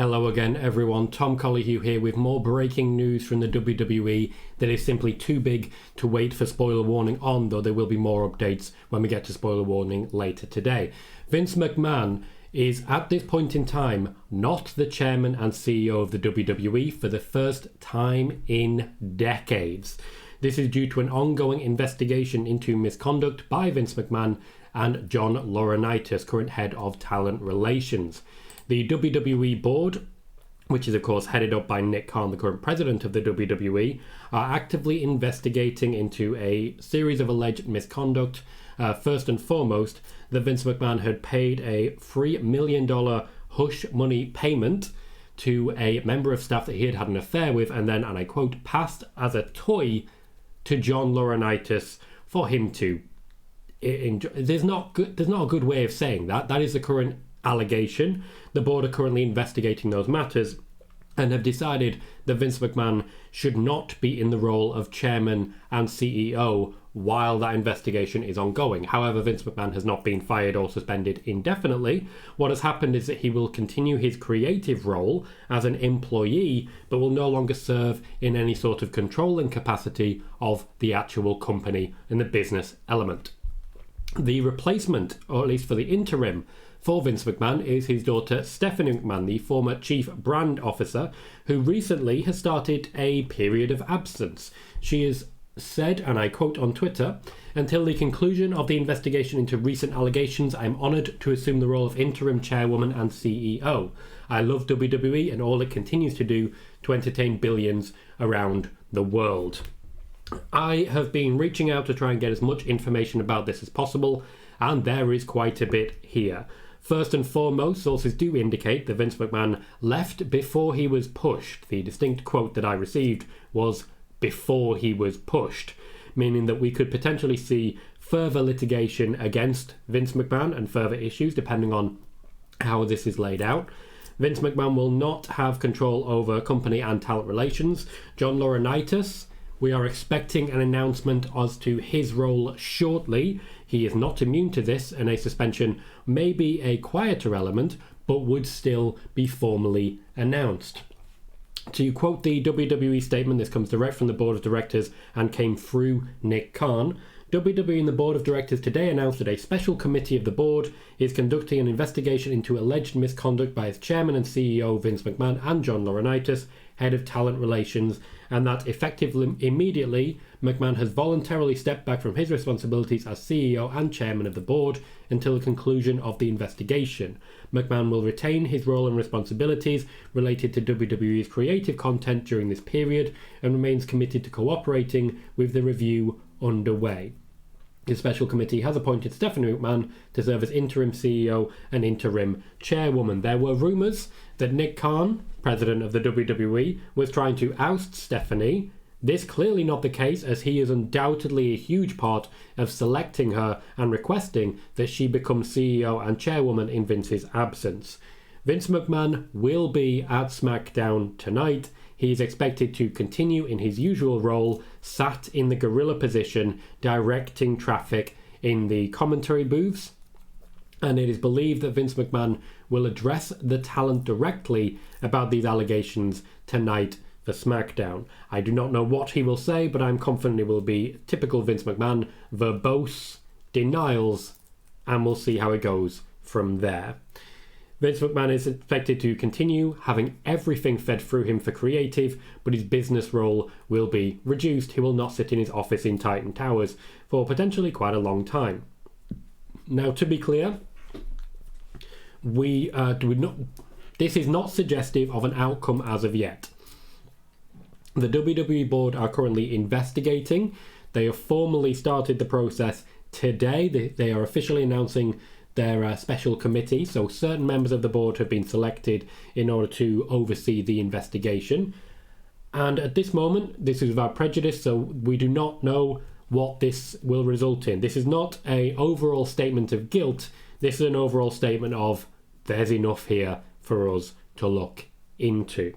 Hello again everyone, Tom Collyhue here with more breaking news from the WWE that is simply too big to wait for spoiler warning on, though there will be more updates when we get to spoiler warning later today. Vince McMahon is at this point in time not the chairman and CEO of the WWE for the first time in decades. This is due to an ongoing investigation into misconduct by Vince McMahon and John Laurinitis, current head of talent relations. The WWE board, which is of course headed up by Nick Khan, the current president of the WWE, are actively investigating into a series of alleged misconduct. First and foremost, that Vince McMahon had paid a $3 million hush money payment to a member of staff that he had had an affair with, and then, and I quote, passed as a toy to John Laurinitis for him to enjoy. There's not a good way of saying that. That is the current allegation. The board are currently investigating those matters and have decided that Vince McMahon should not be in the role of chairman and CEO while that investigation is ongoing. However, Vince McMahon has not been fired or suspended indefinitely. What has happened is that he will continue his creative role as an employee, but will no longer serve in any sort of controlling capacity of the actual company and the business element. The replacement, or at least for the interim, for Vince McMahon is his daughter Stephanie McMahon, the former chief brand officer, who recently has started a period of absence. She has said, and I quote on Twitter, "Until the conclusion of the investigation into recent allegations, I am honoured to assume the role of interim chairwoman and CEO. I love WWE and all it continues to do to entertain billions around the world." I have been reaching out to try and get as much information about this as possible, and there is quite a bit here. First and foremost, sources do indicate that Vince McMahon left before he was pushed. The distinct quote that I received was "before he was pushed," meaning that we could potentially see further litigation against Vince McMahon and further issues depending on how this is laid out. Vince McMahon will not have control over company and talent relations. John Laurinitis, we are expecting an announcement as to his role shortly. He is not immune to this, and a suspension may be a quieter element, but would still be formally announced. To quote the WWE statement, this comes direct from the board of directors and came through Nick Khan. WWE and the board of directors today announced that a special committee of the board is conducting an investigation into alleged misconduct by its chairman and CEO Vince McMahon and John Laurinitis, head of talent relations, and that effectively immediately McMahon has voluntarily stepped back from his responsibilities as CEO and chairman of the board until the conclusion of the investigation. McMahon will retain his role and responsibilities related to WWE's creative content during this period and remains committed to cooperating with the review underway. The special committee has appointed Stephanie McMahon to serve as interim CEO and interim chairwoman. There were rumours that Nick Khan, president of the WWE, was trying to oust Stephanie. This clearly not the case, as he is undoubtedly a huge part of selecting her and requesting that she become CEO and chairwoman in Vince's absence. Vince McMahon will be at SmackDown tonight. He is expected to continue in his usual role, sat in the gorilla position, directing traffic in the commentary booths. And it is believed that Vince McMahon will address the talent directly about these allegations tonight for SmackDown. I do not know what he will say, but I'm confident it will be typical Vince McMahon, verbose denials, and we'll see how it goes from there. Vince McMahon is expected to continue having everything fed through him for creative, but his business role will be reduced. He will not sit in his office in Titan Towers for potentially quite a long time. Now, to be clear, this is not suggestive of an outcome as of yet. The WWE board are currently investigating. They have formally started the process today. They are officially announcing their special committee, so certain members of the board have been selected in order to oversee the investigation. And at this moment, this is without prejudice, so we do not know what this will result in. This is not an overall statement of guilt. This is an overall statement of there's enough here for us to look into.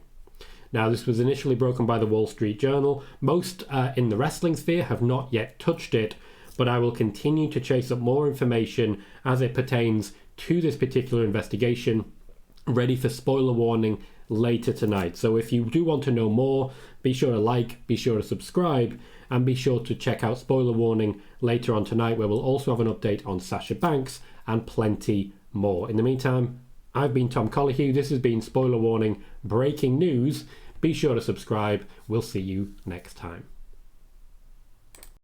Now, this was initially broken by the Wall Street Journal. Most in the wrestling sphere have not yet touched it, but I will continue to chase up more information as it pertains to this particular investigation ready for spoiler warning later tonight. So if you do want to know more, be sure to like, be sure to subscribe, and be sure to check out spoiler warning later on tonight, where we'll also have an update on Sasha Banks and plenty more. In the meantime, I've been Tom Collihew. This has been spoiler warning breaking news. Be sure to subscribe. We'll see you next time.